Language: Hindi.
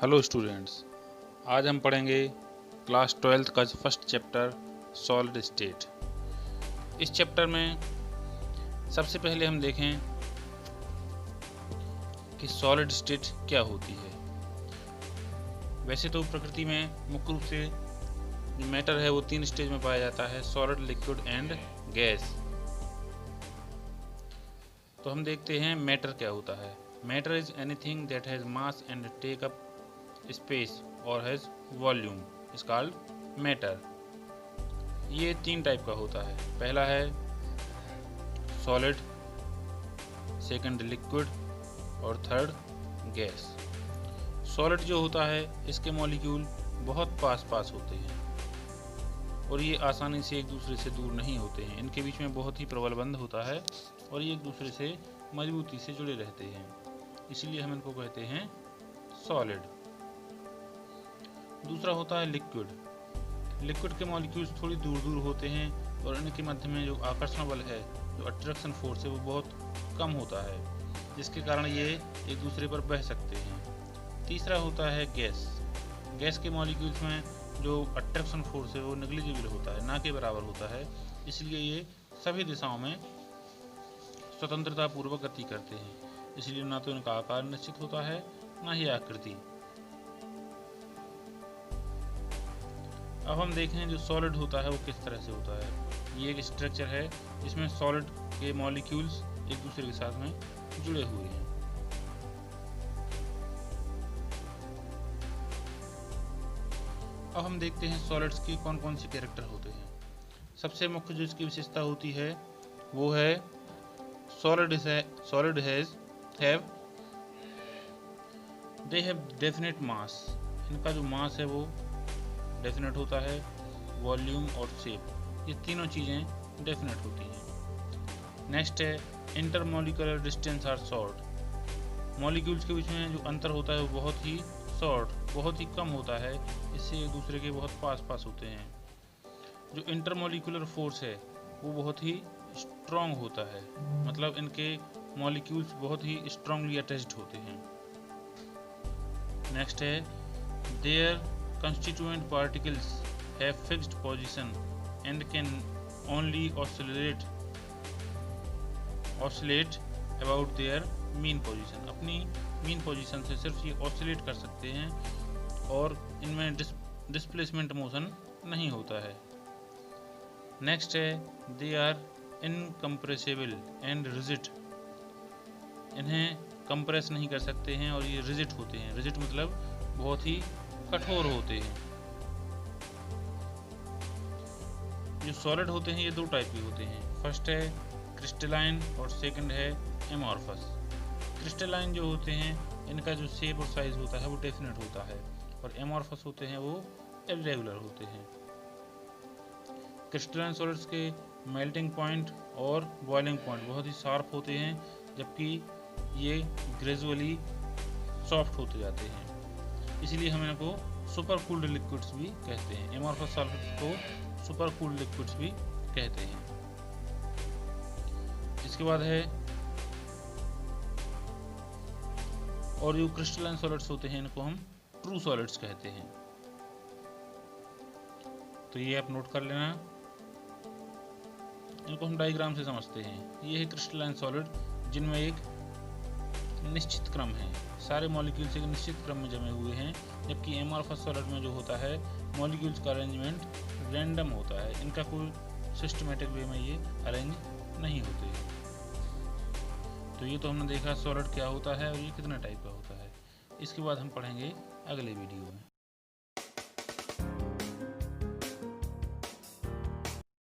हेलो स्टूडेंट्स, आज हम पढ़ेंगे क्लास 12th का फर्स्ट चैप्टर सॉलिड स्टेट। इस चैप्टर में सबसे पहले हम देखें कि सॉलिड स्टेट क्या होती है। वैसे तो प्रकृति में मुख्य रूप से जो मैटर है वो 3 स्टेज में पाया जाता है, सॉलिड, लिक्विड एंड गैस। तो हम देखते हैं मैटर क्या होता है। Matter is anything that has mass and take up space और has volume is called matter. ये 3 टाइप का होता है। पहला है सॉलिड, सेकंड लिक्विड और थर्ड गैस। सॉलिड जो होता है इसके मॉलिक्यूल बहुत पास पास होते हैं और ये आसानी से एक दूसरे से दूर नहीं होते हैं। इनके बीच में बहुत ही प्रबल बंध होता है और ये एक दूसरे से मजबूती से जुड़े रहते हैं, इसलिए हम इनको कहते हैं सॉलिड। दूसरा होता है लिक्विड। लिक्विड के मॉलिक्यूल्स थोड़ी दूर दूर होते हैं और इनके मध्य में जो आकर्षण बल है, जो अट्रैक्शन फोर्स है, वो बहुत कम होता है, जिसके कारण ये एक दूसरे पर बह सकते हैं। तीसरा होता है गैस। गैस के मॉलिक्यूल्स में जो अट्रैक्शन फोर्स है वो नेग्लिजिबल होता है, ना के बराबर होता है, इसलिए ये सभी दिशाओं में स्वतंत्रता पूर्वक गति करते हैं। इसलिए ना तो इनका आकार निश्चित होता है, ना ही आकृति। अब हम देखें जो सॉलिड होता है वो किस तरह से होता है। ये एक स्ट्रक्चर है जिसमें सॉलिड के मॉलिक्यूल्स एक दूसरे के साथ में जुड़े हुए हैं। अब हम देखते हैं सॉलिड्स की कौन कौन से कैरेक्टर होते हैं। सबसे मुख्य जो इसकी विशेषता होती है वो है सॉलिड हैव डेफिनेट मास। इनका जो मास है वो डेफिनेट होता है, वॉल्यूम और शेप, ये तीनों चीज़ें डेफिनेट होती हैं। नेक्स्ट है intermolecular distance are short. Molecules के बीच में जो अंतर होता है वो बहुत ही शॉर्ट, बहुत ही कम होता है, इससे एक दूसरे के बहुत पास पास होते हैं। जो इंटरमॉलिक्यूलर फोर्स है वो बहुत ही स्ट्रॉन्ग होता है, मतलब इनके मॉलिक्यूल्स बहुत ही स्ट्रांगली अटैच्ड होते हैं। नेक्स्ट है there constituent particles have fixed position and can only oscillate about their mean position। अपनी मीन पोजीशन से सिर्फ ये ऑसिलेट कर सकते हैं और इनमें डिस्प्लेसमेंट मोशन नहीं होता है। नेक्स्ट है they are incompressible and rigid. इन्हें कंप्रेस नहीं कर सकते हैं और ये रिजिड होते हैं। रिजिड मतलब बहुत ही कठोर होते हैं। जो सॉलिड होते हैं ये 2 टाइप के होते हैं। फर्स्ट है क्रिस्टलाइन और सेकंड है एमॉर्फस। क्रिस्टलाइन जो होते हैं इनका जो शेप और साइज होता है वो डेफिनेट होता है और एमॉर्फस होते हैं वो इर्रेगुलर होते हैं। क्रिस्टलाइन सॉलिड्स के मेल्टिंग पॉइंट और बॉइलिंग पॉइंट बहुत ही शार्प होते हैं, जबकि ये ग्रेजुअली सॉफ्ट होते जाते हैं, इसलिए हम इनको सुपर कूल्ड लिक्विड्स भी कहते हैं। एमॉर्फस सॉलिड्स को सुपर कूल्ड लिक्विड्स भी कहते हैं। इसके बाद है और जो क्रिस्टलाइन सॉलिड्स होते हैं इनको हम ट्रू सॉलिड्स कहते हैं। तो ये आप नोट कर लेना। इनको हम डायग्राम से समझते हैं। ये है क्रिस्टलाइन सॉलिड जिनमें एक निश्चित क्रम है, सारे मॉलिक्यूल्स एक निश्चित क्रम में जमे हुए हैं, जबकि एमॉर्फस सॉलिड में जो होता है मॉलिक्यूल्स का अरेंजमेंट रैंडम होता है। इनका कोई सिस्टमेटिक वे में ये अरेंज नहीं होते। तो ये तो हमने देखा सॉलिड क्या होता है और ये कितने टाइप का होता है। इसके बाद हम पढ़ेंगे अगले वीडियो में।